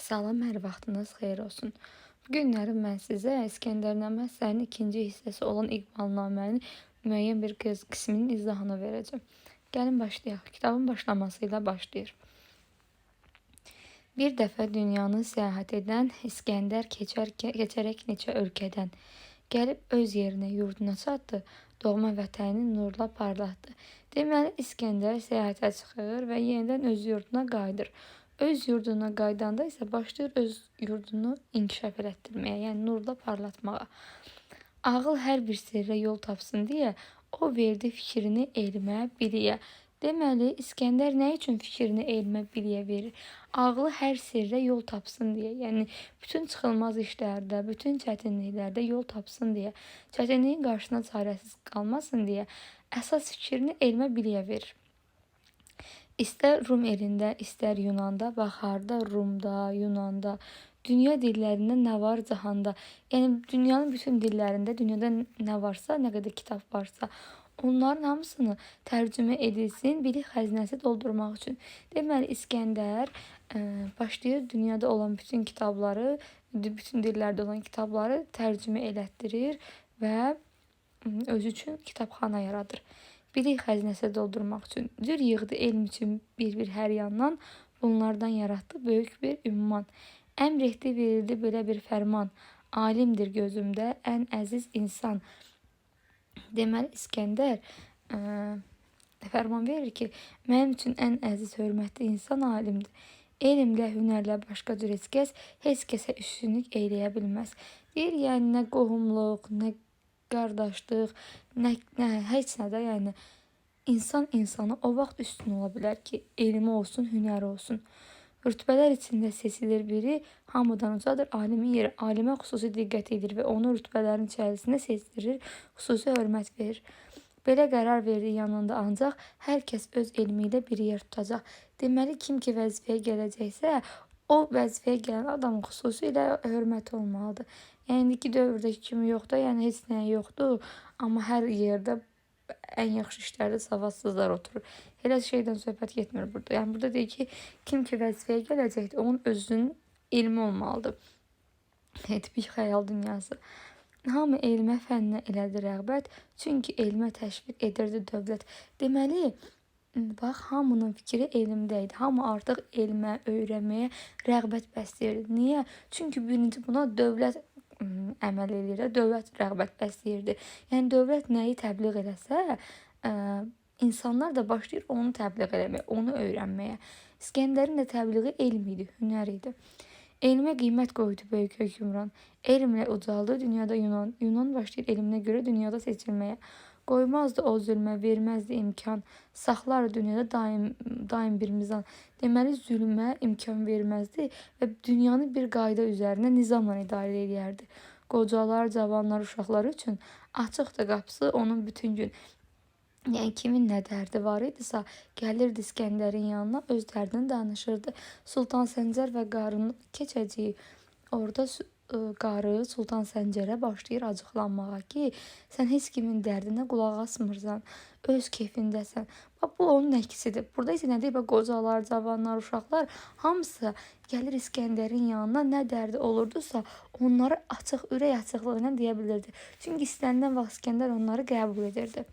Salam, hər vaxtınız xeyir olsun. Bu günləri mən sizə İskəndərnamə əsərinin ikinci hissəsi olan İqbalnamənin müəyyən bir qisminin izahını verəcəm. Gəlin başlayaq. Kitabın başlaması ilə başlayır. Bir dəfə dünyanı səyahət edən İskəndər keçərək neçə ölkədən gəlib öz yerinə, yurduna çatdı. Doğma vətənini nurla parlatdı. Deməli, İskəndər səyahətə çıxır və yenidən öz yurduna qayıdır. Öz yurduna qaydanda isə başlayır öz yurdunu inkişaf elətdirməyə, yəni nurla parlatmağa. Ağıl hər bir sirrə yol tapsın deyə o verdi fikrini elmə, biliyə. Deməli, İskəndər nə üçün fikrini elmə, biliyə verir? Ağlı hər sirrə yol tapsın deyə. Yəni, bütün çıxılmaz işlərdə, bütün çətinliklərdə yol tapsın deyə. Çətinliyin qarşısına çarəsiz qalmasın deyə əsas fikrini elmə, biliyə verir. İstər Rum elində, istər Yunanda, bax harda Rumda, Yunanda, dünya dillərində nə var cahanda. Yəni, dünyanın bütün dillərində, dünyada nə varsa, nə qədər kitab varsa, onların hamısını tərcümə edilsin, bilik xəzinəsi doldurmaq üçün. Deməli, İskəndər başlayır dünyada olan bütün kitabları, bütün dillərdə olan kitabları tərcümə elətdirir və özü üçün kitabxana yaradır. Bilik xəzinəsi doldurmaq üçün cür yığdı elm üçün bir hər yandan, bunlardan yaratdı böyük bir ümman. Əmr etdi, verildi belə bir fərman, alimdir gözümdə ən əziz insan. Deməli, İskəndər fərman verir ki, mənim üçün ən əziz, hörmətli insan alimdir. Elmlə, hünərlə başqa cür heç kəsə üstünlük eyləyə bilməz. Deyir, yəni nə qohumluq, nə qardaşlıq, nə heç nə də, yəni insan insana o vaxt üstün ola bilər ki, elmi olsun, hünəri olsun. Rütbələr içində seçilir biri, hamıdan ucadır alimin yeri. Alimə xüsusi diqqət edir və onu rütbələrin içərisində seçdirir, xüsusi hörmət verir. Belə qərar verdiyi yanında ancaq hər kəs öz elmi ilə bir yer tutacaq. Deməli, kim ki vəzifəyə gələcəksə, o vəzifəyə gələn adam xüsusilə hörmət olmalıdır. Yəni, indiki dövrdəki kimi yoxdur, yəni heç nəyə yoxdur, amma hər yerdə ən yaxşı işlərdə savadsızlar oturur. Elə şeydən söhbət getmir burada. Yəni, burada deyir ki, kim ki vəzifəyə gələcəkdir, onun özünün elmi olmalıdır. Tipik xəyal dünyası. Hamı elmə, fənnə elədi rəğbət, çünki elmə təşviq edirdi dövlət. Deməli, bax, hamının fikri elmdə idi. Hamı artıq elmə, öyrənməyə rəğbət bəsləyirdi. Niyə? Çünki birinci buna dövlət əməl edir, dövlət rəğbət bəsləyirdi. Yəni, dövlət nəyi təbliğ eləsə, insanlar da başlayır onu təbliğ eləməyə, onu öyrənməyə. İskəndərin də təbliği elm idi, hünər idi. Elmə qiymət qoydu böyük hökmran. Elmlə ucaldı dünyada Yunan. Yunan başlayır elminə görə dünyada seçilməyə. Qoymazdı o zülmə, verməzdi imkan. Saxlar dünyada daim bir mizan. Deməli, zülmə imkan verməzdi və dünyanı bir qayda üzərinə nizamla idarə edərdi. Qocalar, cavanlar, uşaqlar üçün açıqdı qapısı onun bütün gün. Yəni, kimin nə dərdi var idisə, gəlirdi İskəndərin yanına, öz dərdini danışırdı. Sultan Səncər və qarını keçəcəyi. Orada qarı Sultan Səncərə başlayır acıqlanmağa ki, sən heç kimin dərdinə qulaq asmırsan, öz keyfindəsən. Bax, bu onun əksidir. Burada isə nə deyir? Bax, qocalar, cavanlar, uşaqlar hamısı gəlir İskəndərin yanına, nə dərdi olurdusa, onları açıq, ürək açıqlığı ilə deyə bilirdi. Çünki istənilən vaxt İskəndər onları qəbul edirdi.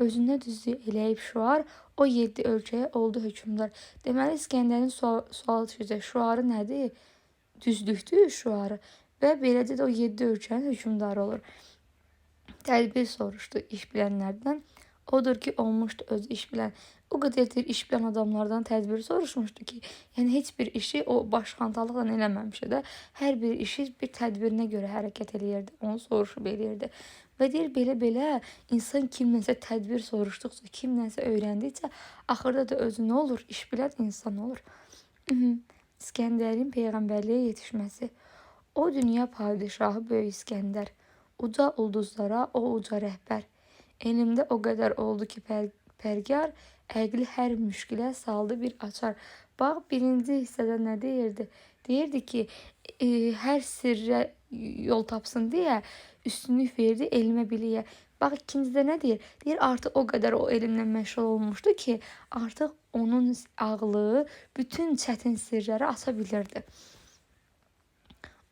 Özünə düzdü eləyib şüar, o 7 ölkəyə oldu hökmdar. Deməli, İskəndərin sual çıxacaq, şüarı nədir? Düzlükdür şüarı və beləcə də o 7 ölkənin hökmdarı olur. Tədbir soruşdu iş bilənlərdən. Odur ki, olmuşdu öz iş bilən. O qədərdir iş bilən adamlardan tədbir soruşmuşdu ki, yəni heç bir işi o başxantalıqla eləməmişdi də, hər bir işi bir tədbirinə görə hərəkət eləyirdi, onu soruşub eləyirdi. Və deyir, belə-belə insan kimdənsə tədbir soruşduqca, kimdənsə öyrəndikcə, axırda da özü nə olur? İş bilən insan olur. İskəndərin peyğəmbərliyə yetişməsi. O dünya padişahı böyük İskəndər. Uca ulduzlara o uca rəhbər. Elimdə o qədər oldu ki, pərgar, əqli hər müşkilə saldı bir açar. Bax, birinci hissədə nə deyirdi? Deyirdi ki, hər sirrə yol tapsın deyə üstünlük verdi elmə, biliyə. Bax, ikincidə nə deyir? Deyir, artıq o qədər o elmlə məşğul olmuşdu ki, artıq onun ağlı bütün çətin sirləri aça bilirdi.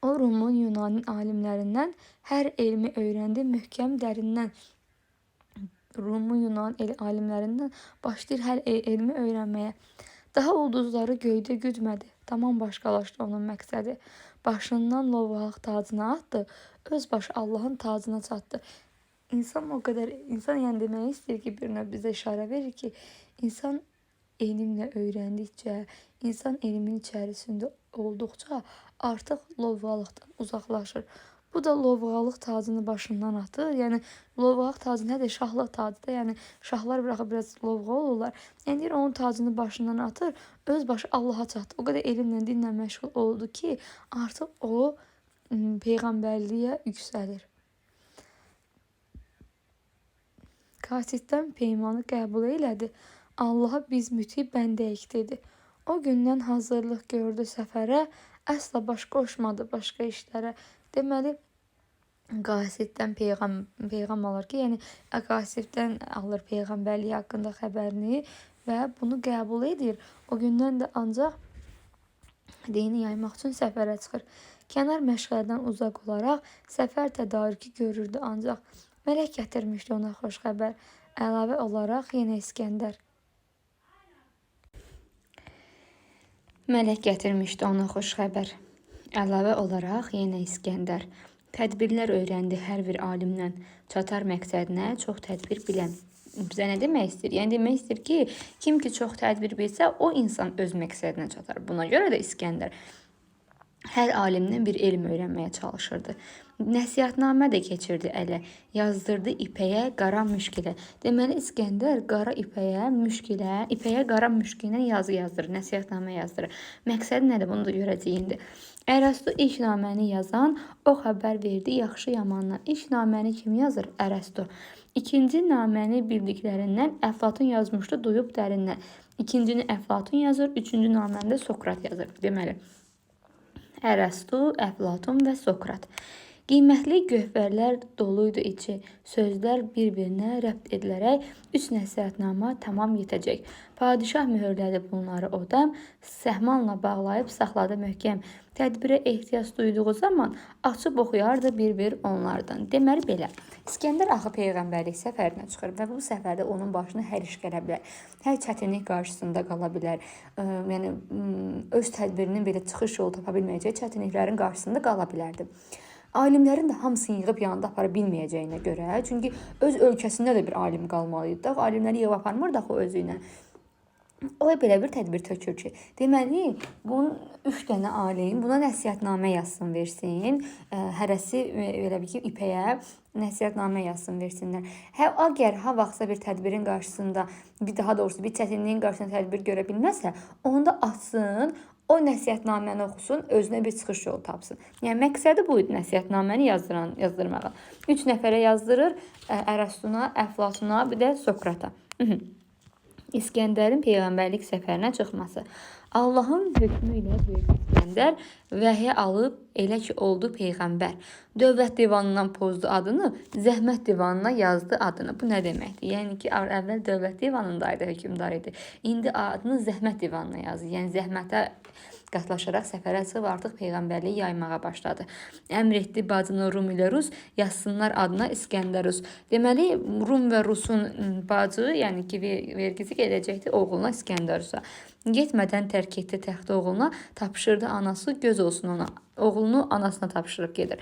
O Rumun Yunan alimlərindən hər elmi öyrəndi möhkəm dərindən. Rumun Yunan alimlərindən başlayır hər elmi öyrənməyə. Daha ulduzları göydə güdmədi. Tamam başqalaşdı onun məqsədi. Başından lovğalıq tacına atdı. Öz başı Allahın tacına çatdı. İnsan o qədər, insan yəni demək istəyir ki, bir növ bizə işarə verir ki, insan elmlə öyrəndikcə, insan elmin içərisində olduqca artıq lovğalıqdan uzaqlaşır. Bu da lovğalıq tacını başından atır. Yəni lovğalıq tacı nədir? Şahlıq tacıdır. Yəni şahlar biraz lovğa olurlar. Yəni deyir, onun tacını başından atır, öz başı Allaha çatdı. O qədər elmlə, dinlə məşğul oldu ki, artıq o peyğəmbərliyə yüksəlir. Qasiddən peymanı qəbul elədi. Allaha biz mütib bəndəyik dedi. O gündən hazırlıq gördü səfərə, əsla baş qoşmadı başqa işlərə. Deməli, qasiddən peyğam alır ki, yəni qasiddən alır peyğəmbərliyi haqqında xəbərini və bunu qəbul edir. O gündən də ancaq dini yaymaq üçün səfərə çıxır. Kənar məşğələdən uzaq olaraq səfər tədarükü görürdü ancaq. Mələk gətirmişdi ona xoş xəbər. Əlavə olaraq yenə İskəndər. Mələk gətirmişdi ona xoş xəbər. Əlavə olaraq yenə İskəndər. Tədbirlər öyrəndi hər bir alimdən. Çatar məqsədinə çox tədbir bilən. Bizə nə demək istəyir? Yəni demək istəyir ki, kim ki çox tədbir bilsə, o insan öz məqsədinə çatar. Buna görə də İskəndər hər alimdən bir elm öyrənməyə çalışırdı. Nəsihətnamə də keçirdi ələ, yazdırdı ipəyə, qara müşkilə. Deməli, İskəndər qara ipəyə qara müşkilə yazı yazdırır, nəsihətnamə yazdırır. Məqsədi nədir? Bunu da görəcəyik indi. Ərəstu ilk naməni yazan o xəbər verdi yaxşı yamandan. İlk naməni kim yazır? Ərəstu. İkinci naməni bildiklərindən Əflatun yazmışdı duyub dərindən. İkincini Əflatun yazır, üçüncü naməni də Sokrat yazır. Deməli, Ərəstu, Əflatun və Sokrat. Qiymətli gövhərlər doluydu içi, sözlər bir-birinə rəbt edilərək 3 nəsihətnamə tamam yetəcək. Padişah mühürlədi bunları o dəm, səhmanla bağlayıb saxladı möhkəm. Tədbirə ehtiyac duyduğu zaman açıb oxuyardı bir-bir onlardan. Deməli belə, İskəndər axı peyğəmbərlik səfərinə çıxır və bu səfərdə onun başına hər iş gələ bilər. Hər çətinlik qarşısında qala bilər. Yəni öz tədbirinin belə çıxış yolu tapa bilməyəcəyi çətinliklərin qarşısında qala bilərdi. Alimlərin də hamısını yığıb yanında apara bilməyəcəyinə görə, çünki öz ölkəsində də bir alim qalmalıydı da, alimləri yığıb aparmırdı axı o özü ilə. O belə bir tədbir tökür ki, deməli, bunun 3 dənə alim buna nəsihətnamə yazsın, versin. Hərəsi elə bir ki, ipəyə nəsihətnamə yazsın, versinlər. Əgər ha vaxtsa bir tədbirin qarşısında, daha doğrusu bir çətinliyin qarşısında tədbir görə bilməsə, onda açsın, o nəsihətnaməni oxusun, özünə bir çıxış yolu tapsın. Yəni məqsədi bu idi nəsihətnaməni yazdırmağa. 3 nəfərə yazdırır, Ərəstuna, Əflatuna, bir də Sokrata. İskəndərin peyğəmbərlik səfərinə çıxması. Allahın hökmü ilə böyük İskəndər vəhiyə alıb elə ki oldu peyğəmbər. Dövlət divanından pozdu adını, zəhmət divanına yazdı adını. Bu nə deməkdir? Yəni ki, əvvəl dövlət divanındaydı, hökmdar idi. İndi adını zəhmət divanına yazdı. Yəni zəhmətə qatlaşaraq səfərə çıxıb artıq peyğəmbərliyi yaymağa başladı. Əmr etdi bacını Rum ilə Rus yazsınlar adına İskəndər Rus. Deməli, Rum və Rusun bacı, yəni ki, vergisi gedəcəkdi oğluna İskəndər Rusa. Getmədən tərk etdi təxti oğluna, tapşırdı anası göz olsun ona. Oğlunu anasına tapşırıb gedir.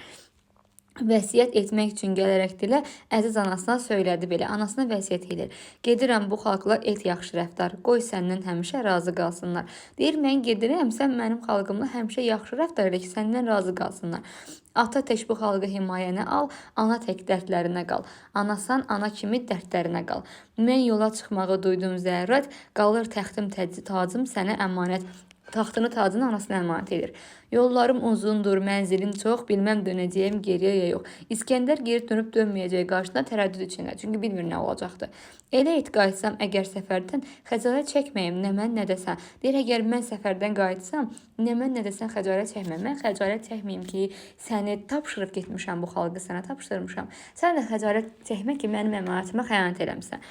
Vəsiyyət etmək üçün gələrək dilə əziz anasına söylədi belə. Anasına vəsiyyət edir. Gedirəm bu xalqla et yaxşı rəftar. Qoy səndən həmişə razı qalsınlar. Deyir, mən gedirəm, sən mənim xalqımla həmişə yaxşı rəftar elə ki, səndən razı qalsınlar. Ata tək bu xalqı himayənə al, ana tək dərdlərinə qal. Anasan ana kimi dərdlərinə qal. Mən yola çıxmağı duydum zərrət, qalır təxtim tacım sənə əmanət. Taxtını tacını anasına əmanət edir. Yollarım uzundur, mənzilim çox, bilməm dönəcəyim geriyə ya yox. İskəndər geri dönüb dönməyəcək qarşısında tərəddüd içində, çünki bilmir nə olacaqdı. Elə et qayıtsam əgər səfərdən, xəcalət çəkməyim, nə mən nə də sən. Deyir, əgər mən səfərdən qayıtsam, nə mən nə də sən xəcalət çəkməyim. Mən xəcalət çəkməyim ki, səni tapşırıb getmişəm, bu xalqı sənə tapşırmışam. Sən də xəcalət çəkmə ki, mənim əmanətimə xəyanət eləmişsən.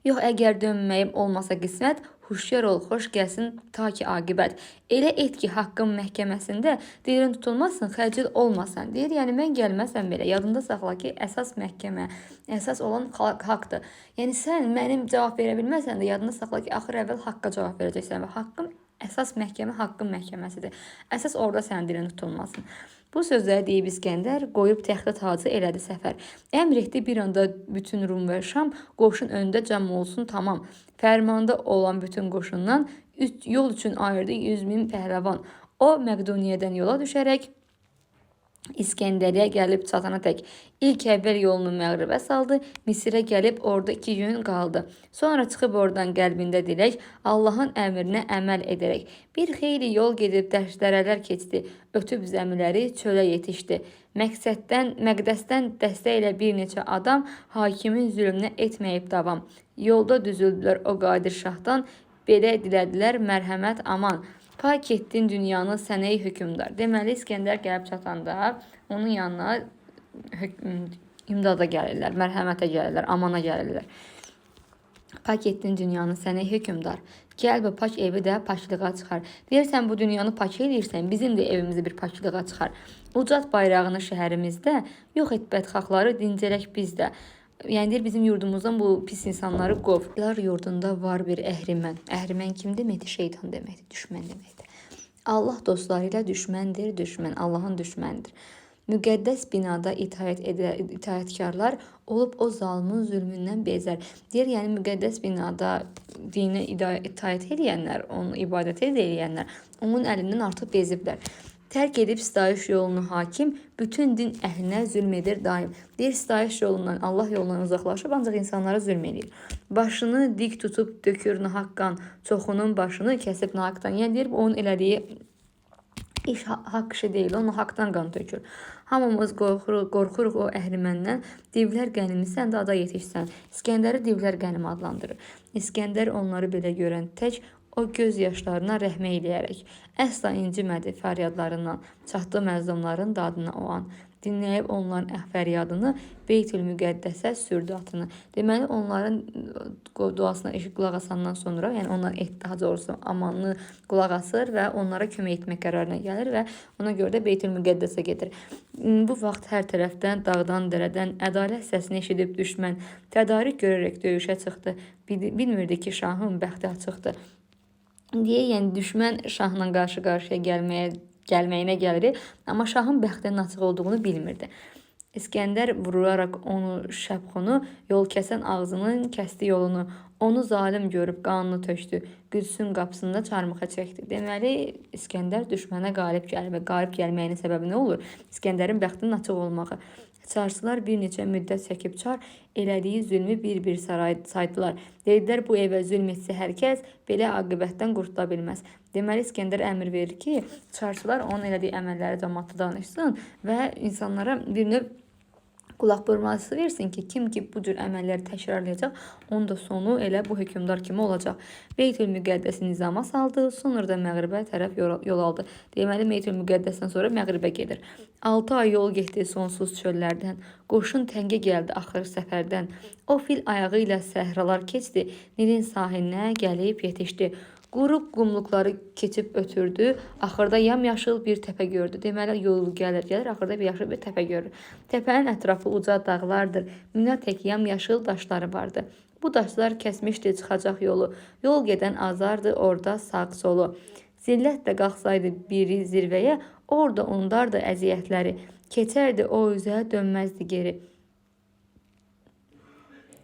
Yox, əgər dönməyim olmasa qismət, huşyar ol, xoş gəlsin ta ki aqibət. Elə et ki, haqqın məhkəməsində dilin tutulmasın, xəcil olmasan. Deyir, yəni mən gəlməsəm belə, yadında saxla ki, əsas məhkəmə, əsas olan haqdır. Yəni sən mənim cavab verə bilməsən də yadında saxla ki, axır əvvəl haqqa cavab verəcəksən və haqqın əsas məhkəmə haqqın məhkəməsidir. Əsas orada sənin dilin tutulmasın. Bu sözləri deyib İskəndər qoyub təxtə tacı elədi səfər. Əmr etdi bir anda bütün Rum və Şam qoşun önündə cəm olsun tamam. Fərmanda olan bütün qoşundan yol üçün ayırdı 100.000 pəhləvan. O Məqduniyadan yola düşərək İskəndəriyə gəlib çatana tək ilk əvvəl yolunu məğribə saldı, Misirə gəlib orada 2 gün qaldı. Sonra çıxıb oradan qəlbində dilək, Allahın əmrinə əməl edərək. Bir xeyli yol gedib dərələr keçdi, ötüb zəmiləri çölə yetişdi. Məqdəsdən dəstə ilə bir neçə adam hakimin zülmünə etməyib davam. Yolda düzüldülər o Qadir Şahdan, belə dilədilər mərhəmət aman. Pak etdin dünyanı sənəy hökümdar. Deməli, İskəndər gəlib çatanda onun yanına imdada gəlirlər, mərhəmətə gəlirlər, amana gəlirlər. Pak etdin dünyanı sənəy hökümdar. Gəl bu pak evi də paklığa çıxar. Deyirsən bu dünyanı pak edirsən, bizim də evimizi bir paklığa çıxar. Ucat bayrağını şəhərimizdə, yox et bədxahları dincələk bizdə. Yəni deyir, bizim yurdumuzdan bu pis insanları qov. Yurdunda var bir əhrimən. Əhrimən kim deməkdir? Şeytan deməkdir, düşmən deməkdir. Allah dostları ilə düşməndir, düşmən, Allahın düşmənidir. Müqəddəs binada itaətkarlar olub o zalımın zülmündən bezər. Deyir, yəni müqəddəs binada dinə itaət edənlər, onu ibadət edənlər, onun əlindən artıq beziblər. Tərk edib sitayiş yolunu hakim, bütün din əhlinə zülm edir daim. Deyir, sitayiş yolundan, Allah yolundan uzaqlaşıb, ancaq insanlara zülm edir. Başını dik tutub dökür nahaqqan, çoxunun başını kəsib nahaqqdan. Yəni deyir, onun elədiyi iş haqq işi deyil, onu haqdan qan tökür. Hamımız qorxuruq o əhriməndən, divlər qənimi sən də ada yetişsən. İskəndəri divlər qənim adlandırır. İskəndər onları belə görən tək, o göz yaşlarına rəhm eləyərək, əsla incimədi fəryadlarından, çatdı məzlumların dadına o an. Dinləyib onların fəryadını, Beytül Müqəddəsə sürdü atını. Deməli, onların duasına qulaq asandan sonra, yəni onlar daha doğrusu amanlı qulaq asır və onlara kömək etmək qərarına gəlir və ona görə də Beytül Müqəddəsə gedir. Bu vaxt hər tərəfdən, dağdan, dərədən ədalət səsini eşidib düşmən, tədarük görərək döyüşə çıxdı. Bilmirdi ki, şahın bəxti açıqdır. Deyə, yəni düşmən şahla qarşı-qarşıya gəlməyinə gəlir, amma şahın bəxtinin açıq olduğunu bilmirdi. İskəndər vuraraq onu şəbxunu, yol kəsən ağzının kəsdi yolunu, onu zalim görüb qanını tökdü, Qüdsün qapısında çarmıxa çəkdi. Deməli, İskəndər düşmənə qalib gəlir və qalib gəlməyinin səbəbi nə olur? İskəndərin bəxtinin açıq olmağı. Çarçılar bir neçə müddət çəkib çar, elədiyi zülmü bir-bir saydılar. Dedilər, bu evə zülm etsə hər kəs belə aqibətdən qurtula bilməz. Deməli, İskəndər əmr verir ki, çarçılar onun elədiyi əməlləri cəmaatda danışsın və insanlara bir növ qulaq burması versin ki, kim ki bu cür əməlləri təkrarlayacaq, onun da sonu elə bu hökümdar kimi olacaq. Beytül Müqəddəsi nizama saldı, sonra da məğribə tərəf yol aldı. Deməli, Beytül Müqəddəsdən sonra məğribə gedir. 6 ay yol getdi sonsuz çöllərdən, qoşun təngə gəldi axır səfərdən. O fil ayağı ilə səhralar keçdi, Nilin sahilinə gəlib yetişdi. Quru qumluqları keçib ötürdü, axırda yamyaşıl bir təpə gördü. Deməli, yolu gəlir, axırda bir yaşıl bir təpə görür. Təpənin ətrafı uca dağlardır, minə tək yamyaşıl daşları vardı. Bu daşlar kəsmişdi çıxacaq yolu. Yol gedən azardı orada sağ solu. Zillət də qalxsaydı biri zirvəyə, orada undardı əziyyətləri. Keçərdi o üzə, dönməzdi geri.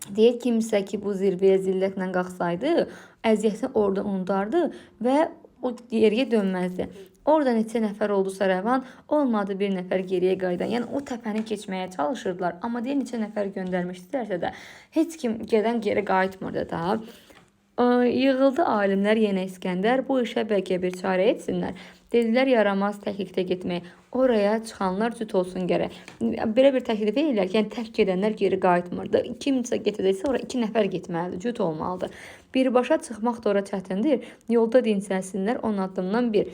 Deyir, kimsə ki bu zirvəyə zillətlə qalxsaydı, əziyyətini orada unudardı və o geriyə dönməzdi. Orada neçə nəfər oldusa rəvan, olmadı bir nəfər geriyə qayıdan. Yəni o təpəni keçməyə çalışırdılar, amma deyir neçə nəfər göndərmişdilərsə də heç kim gedən geri qayıtmırdı da. Yığıldı alimlər yenə İskəndər, bu işə bəlkə bir çarə etsinlər. Dedilər, yaramaz təklikdə getmək. Oraya çıxanlar cüt olsun gərək. Belə bir təklif edirlər ki, yəni tək gedənlər geri qayıtmırdı. Kimsə getəcəksə, ora 2 nəfər getməlidir, cüt olmalıdır. Birbaşa çıxmaq da ora çətindir. Yolda dincəlsinlər 10 addımdan bir.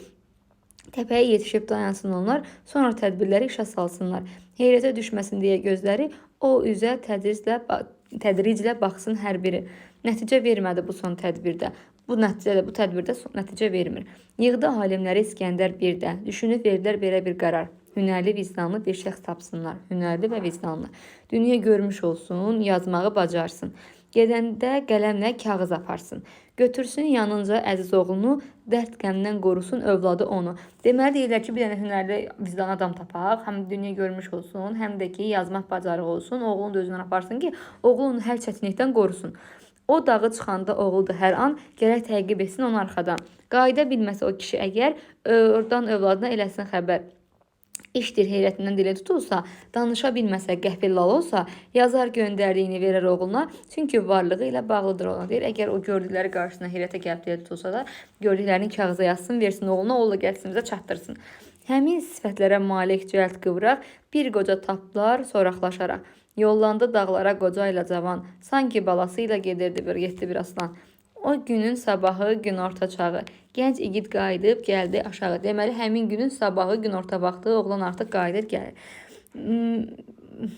Təpəyə yetişib dayansın onlar, sonra tədbirləri işə salsınlar. Heyrətə düşməsin deyə gözləri o üzə tədriclə baxsın hər biri. Nəticə vermədi bu son tədbirdə. Bu nəticədə, bu tədbirdə nəticə vermir. Yığdı alimləri İskəndər birdə. Düşünüb verdilər belə bir qərar. Hünərli, vicdanlı bir şəxs tapsınlar. Hünərli və vicdanlı. Dünya görmüş olsun, yazmağı bacarsın. Gedəndə qələmlə kağız aparsın. Götürsün yanınca əziz oğlunu, dərd qəmdən qorusun övladı onu. Deməli deyirlər ki, bir dənə hünərli, vicdanlı adam tapaq, həm dünya görmüş olsun, həm də ki, yazmaq bacarığı olsun, oğlunu da özündən aparsın ki, oğlu onu hər çətinlikdən qorusun. O dağı çıxanda oğuldur hər an, gərək təqib etsin onu arxadan. Qayıda bilməsə o kişi əgər, oradan övladına eləsin xəbər. İşdir heyrətindən dili tutulsa, danışa bilməsə, qəfillal olsa, yazar göndərdiyini verər oğluna, çünki varlığı ilə bağlıdır ona. Deyir, əgər o gördükləri qarşısına heyrətə gəlib dili tutulsa da, gördüklərini kağıza yazsın, versin oğluna, oğlu gəlsin bizə çatdırsın. Həmin sifətlərə malik cəld qıvraq, bir qoca tapdılar soraqlaşaraq. Yollandı dağlara qoca ilə cavan, sanki balası ilə getdi bir aslan. O günün sabahı günorta çağı. Gənc igid qayıdıb gəldi aşağı. Deməli, həmin günün sabahı günorta vaxtı oğlan artıq qayıdır, gəlir.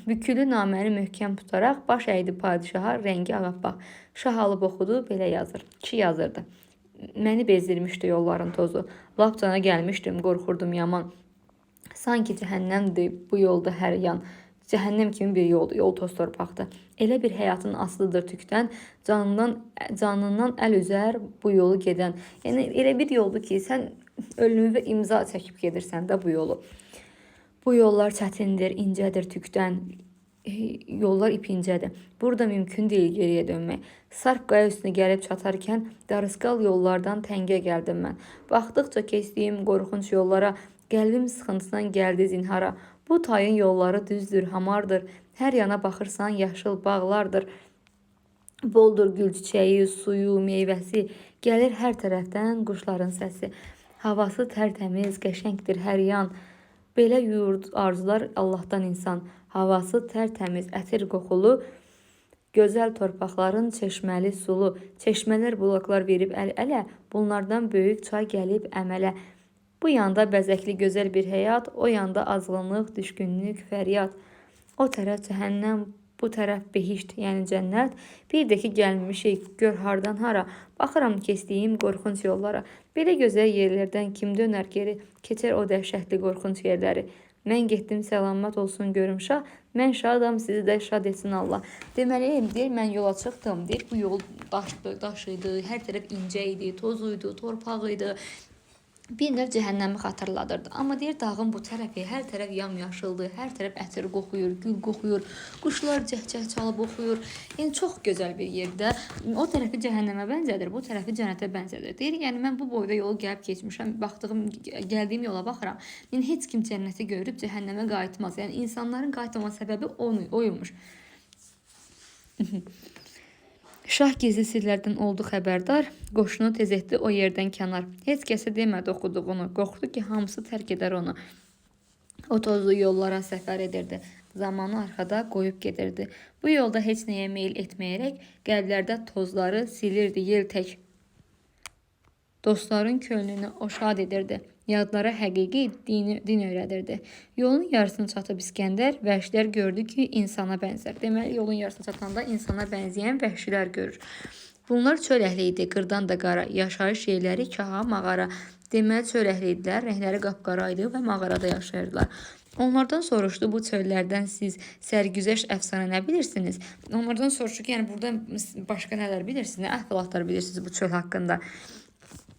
Bükülü naməni möhkəm tutaraq baş əydi padişaha, rəngi ağappaq. Şah alıb oxudu, belə yazır. Ki yazırdı. Məni bezdirmişdi yolların tozu. Lap cana gəlmişdim, qorxurdum yaman. Sanki cəhənnəmdir bu yolda hər yan. Cəhənnəm kimi bir yoldur, yol toz torpaqdır. Elə bir həyatın aslıdır tükdən, canından əl üzər bu yolu gedən. Yəni, elə bir yoldur ki, sən ölümü imza çəkib gedirsən də bu yolu. Bu yollar çətindir, incədir tükdən, yollar ipincədir. Burada mümkün deyil geriyə dönmək. Sarp qaya üstünə gəlib çatarkən, darısqal yollardan təngə gəldim mən. Baxdıqca keçdiyim qorxunç yollara, qəlbim sıxıntısından gəldi zinhara. Bu tayın yolları düzdür, hamardır. Hər yana baxırsan, yaşıl bağlardır. Boldur gül çiçəyi, suyu, meyvəsi. Gəlir hər tərəfdən quşların səsi. Havası tərtəmiz, qəşəngdir hər yan. Belə yurd arzular Allahdan insan. Havası tərtəmiz, ətir qoxulu. Gözəl torpaqların çeşməli sulu. Çeşmələr bulaqlar verib əl-ələ. Bunlardan böyük çay gəlib əmələ. Bu yanda bəzəkli gözəl bir həyat, o yanda azğınlıq, düşkünlük, fəryad. O tərəf cəhənnəm, bu tərəf behişt, yəni cənnət. Bir də ki, gəlmişik, gör hardan hara. Baxıram keçdiyim qorxunc yollara. Belə gözəl yerlərdən kim dönər geri, keçər o dəhşətli qorxunc yerləri. Mən getdim, səlamat olsun görüm şah. Mən şadam, sizi də şad etsin Allah. Deməli, deyir, mən yola çıxdım. Deyir, bu yol daş idi, hər tərəf incə idi, tozuydu, torpaq idi. Bir növ cəhənnəmi xatırladırdı. Amma deyir, dağın bu tərəfi, hər tərəf yamyaşıldır, hər tərəf ətir qoxuyur, gül qoxuyur, quşlar cəhcəh çalıb oxuyur. Yəni, çox gözəl bir yerdə. O tərəfi cəhənnəmə bənzədir, bu tərəfi cənnətə bənzədir. Deyir, yəni, mən bu boyda yolu gəlib keçmişəm, gəldiyim yola baxıram. Yəni, heç kim cənnəti görüb cəhənnəmə qayıtmaz. Yəni, insanların qayıtmama səbəbi oymuş. Şah gizli sirlərdən oldu xəbərdar, qoşunu tez etdi o yerdən kənar. Heç kəsə demədi oxuduğunu, qorxdu ki, hamısı tərk edər onu. O tozlu yollara səfər edirdi, zamanı arxada qoyub gedirdi. Bu yolda heç nəyə meyil etməyərək, qəlblərdə tozları silirdi yel tək. Dostların könlünü o şad edirdi. Yadlara həqiqi din öyrədirdi. Yolun yarısını çatıb İskəndər, vəhşilər gördü ki, insana bənzər. Deməli, yolun yarısını çatanda insana bənzəyən vəhşilər görür. Bunlar çöl əhli idi, qırdan da qara, yaşayış yerləri kaha, mağara. Deməli, çöl əhli idilər, rəngləri qapqara idi və mağarada yaşayırdılar. Onlardan soruşdu, bu çöllərdən siz sərgüzəşt əfsanə nə bilirsiniz? Onlardan soruşdu ki, yəni burada başqa nələr bilirsiniz, nə əhvalatlar bilirsiniz bu çöl haqqında?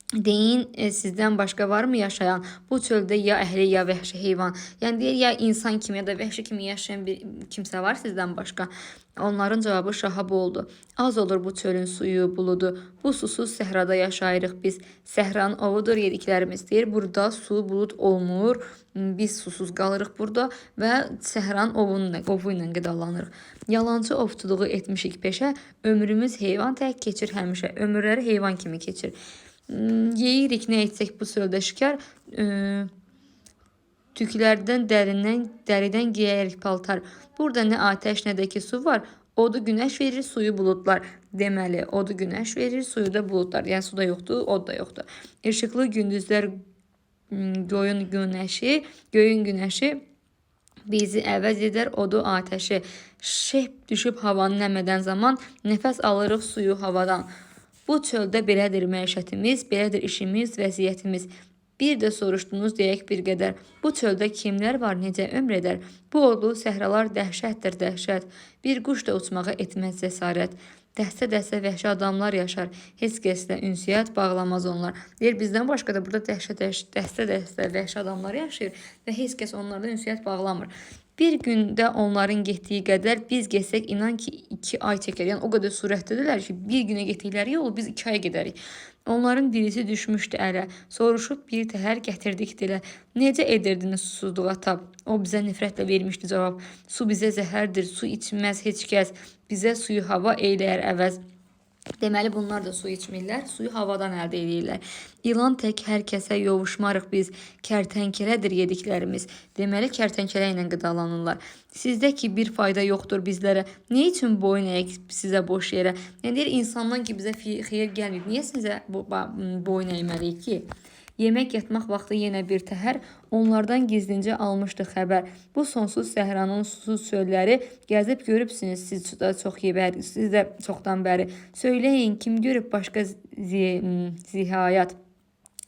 Deyin, sizdən başqa var mı yaşayan? Bu çöldə ya əhli, ya vəhşi heyvan. Yəni deyir, ya insan kimi, ya da vəhşi kimi yaşayan bir kimsə var sizdən başqa. Onların cavabı şaha bu oldu. Az olur bu çölün suyu, buludu. Bu susuz səhrada yaşayırıq biz. Səhranın ovudur yediklərimiz. Deyir, burada su, bulud olmur. Biz susuz qalırıq burada və səhranın ovu ilə qidalanırıq. Yalancı ovçuluğu etmişik peşə. Ömrümüz heyvan tək keçir həmişə. Ömürləri heyvan kimi keçir. Yeyirik, nə etsək bu çöldə şikar, tüklərdən, dəridən giyərik paltar. Burada nə atəş, nə də ki su var, odu günəş verir, suyu buludlar. Deməli, odu günəş verir, suyu da buludlar. Yəni, su da yoxdur, od da yoxdur. İşıqlı gündüzlər göyün günəşi bizi əvəz edər odu atəşi. Şeh düşüb havanı nəmədən zaman, nəfəs alırıq suyu havadan. Bu çöldə belədir məişətimiz, belədir işimiz, vəziyyətimiz. Bir də soruşdunuz deyək bir qədər. Bu çöldə kimlər var, necə ömr edər? Bu odlu səhralar dəhşətdir, dəhşət. Bir quş da uçmağa etməz cəsarət. Dəstə-dəstə vəhşi adamlar yaşar. Heç kəslə ünsiyyət bağlamaz onlar. Deyir, bizdən başqa da burada dəstə-dəstə vəhşi adamlar yaşayır və heç kəs onlardan ünsiyyət bağlamır. Bir gündə onların getdiyi qədər biz getsək inan ki 2 ay çəkər. Yəni o qədər sürətdədirlər ki, bir günə getdikləri yolu biz 2 ay gedərik. Onların birisi düşmüşdü ələ. Soruşub bir təhər gətirdik dilə. Necə edirdiniz susuzluğa tab? O bizə nifrətlə vermişdi cavab. Su bizə zəhərdir, su içməz heç kəs. Bizə suyu hava eyləyər əvəz. Deməli bunlar da su içmirlər, suyu havadan əldə edirlər. İlan tək hər kəsə yovuşmarıq biz, kərtənkələdir yediklərimiz. Deməli kərtənkələ ilə qidalanırlar. Sizdə ki bir fayda yoxdur bizlərə, nə üçün boyun əyək sizə boş yerə? Yəni deyir, insandan ki bizə xeyir gəlməyib, niyə sizə boyun əyməliyik ki? Yemək yatmaq vaxtı yenə bir təhər, onlardan gizlincə almışdı xəbər. Bu sonsuz səhranın susuz çölləri gəzib görübsünüz siz də çox yebər, siz də çoxdan bəri. Söyləyin, kim görüb başqa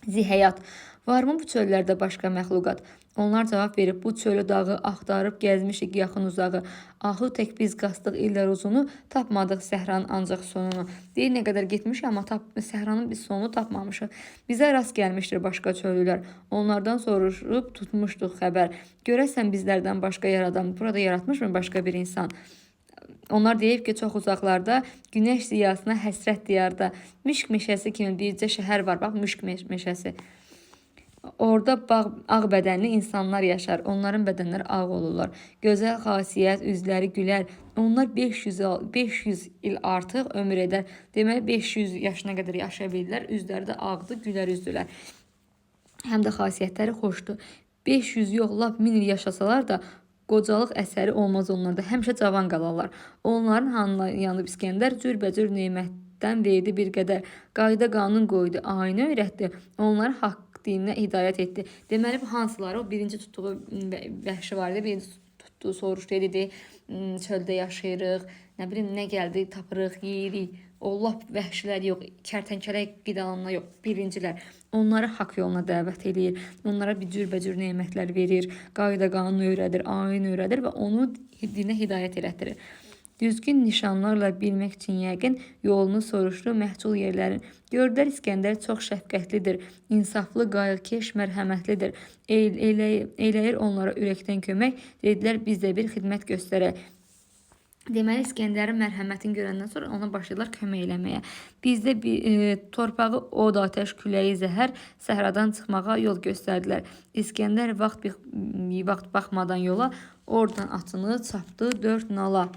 zihayat? Varmı bu çöllərdə başqa məxluqat? Onlar cavab verib, bu çölü dağı axtarıb gəzmişik yaxın uzağı. Ahı tək biz qastıq illər uzunu, tapmadıq səhranın ancaq sonunu. Deyir, nə qədər getmişik, amma səhranın biz sonunu tapmamışıq. Bizə rast gəlmişdir başqa çölülər. Onlardan soruşub tutmuşduq xəbər. Görəsən bizlərdən başqa yaradan, burada yaratmışmı başqa bir insan? Onlar deyib ki, çox uzaqlarda, günəş ziyasına həsrət diyarda. Müşk meşəsi kimi bircə şəhər var, bax, müşk meşəsi. Orada ağ bədənli insanlar yaşar. Onların bədənləri ağ olurlar. Gözəl xasiyyət, üzləri gülər. Onlar 500 il artıq ömür edər. Deməli 500 yaşına qədər yaşaya bilirlər. Üzləri də ağdır, gülər üzdülər. Həm də xasiyyətləri xoşdur. 500 yox, lap 1000 il yaşasalar da qocalıq əsəri olmaz onlarda. Həmişə cavan qalarlar. Onların hanına yanıb İskəndər cürbəcür neymətdən verdi bir qədər. Qayda qanun qoydu, ayini öyrətdi. Onları haqq dininə hidayət etdi. Deməli, bu hansıları? O birinci tutduğu vəhşi var idi. Birinci tutduğu soruşdu, dedi, çöldə yaşayırıq, nə bilim, nə gəldi, tapırıq, yeyirik. O lap vəhşilər yox, kərtənkələ qidalanına yox, birincilər. Onları haqq yoluna dəvət edir. Onlara bir cürbəcür neymətlər verir. Qayda qanun öyrədir, ayin öyrədir və onu dinə hidayət elətdirir. Düzgün nişanlarla bilmək üçün yəqin yolunu soruşdu məhcul yerlərin. Gördülər İskəndər çox şəfqətlidir, insaflı, qayğıkeş, mərhəmətlidir. Eyləyir onlara ürəkdən kömək, dedilər biz də bir xidmət göstərək. Deməli, İskəndərin mərhəmətini görəndən sonra ona başladılar kömək eləməyə. Bizdə torpağı od, atəş, küləyi, zəhər, səhradan çıxmağa yol göstərdilər. İskəndər vaxt baxmadan yola, oradan atını çapdı 4 nala.